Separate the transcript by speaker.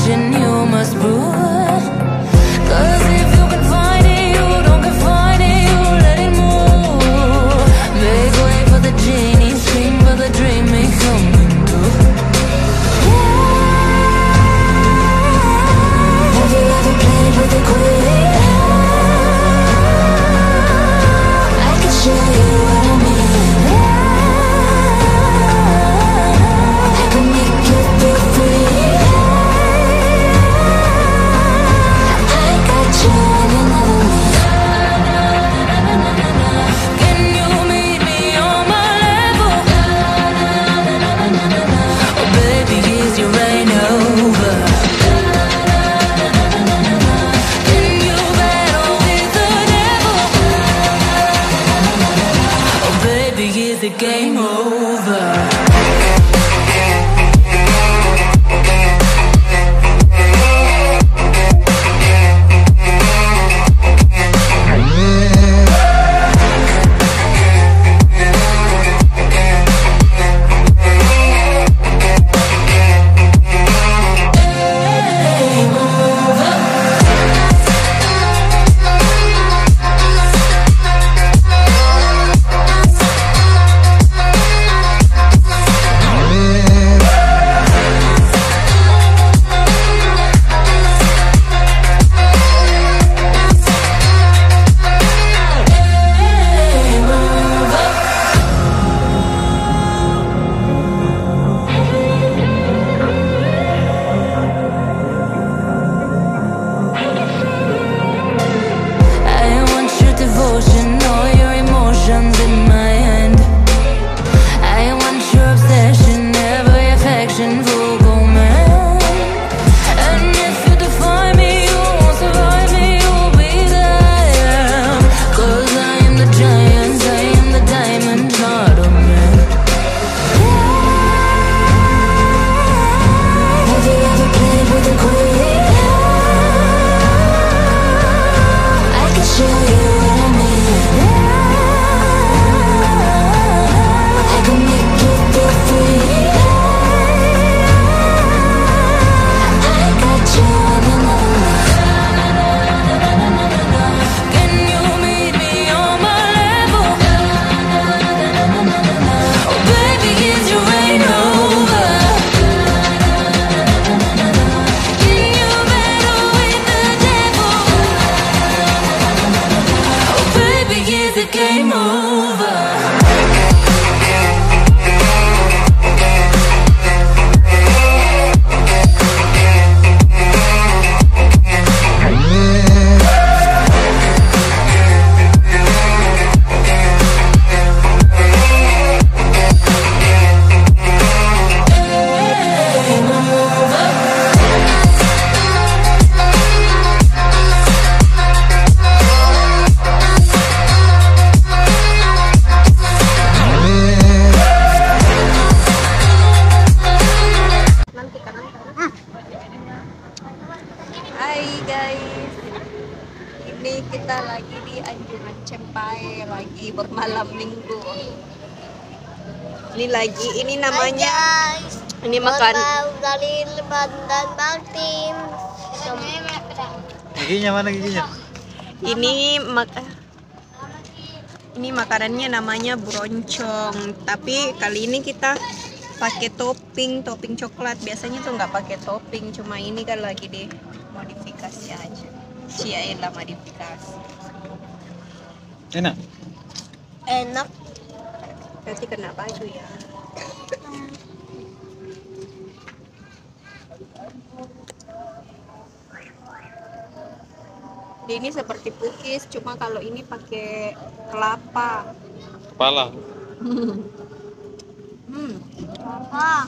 Speaker 1: attention you must prove. 'Cause if you can find it, you don't confine it, you let it move. Make way for the genie, scream for the dream may come true. Have you ever played with a queen? I can show you what I mean. I can make you feel free. I got you and another me. Can you meet me on my level? Oh baby, is your reign over? Can you battle with the devil? Oh baby, is the game over?
Speaker 2: Hai guys, ini kita lagi di Anjungan Cempai, lagi bermalam minggu. Ini namanya,
Speaker 3: Hai guys,
Speaker 2: ini makan.
Speaker 3: dari Bandan Baktim.
Speaker 4: Giginya mana giginya?
Speaker 2: Ini makanannya namanya broncong, tapi kali ini kita pakai topping coklat. Biasanya tuh nggak pakai topping, cuma ini kan lagi di modifikasi aja. Cialah modifikasi.
Speaker 4: Enak.
Speaker 3: Enak.
Speaker 2: Berarti kena baju ya. Ini seperti pukis, cuma kalau ini pakai kelapa.
Speaker 4: Kepala.
Speaker 3: Apa?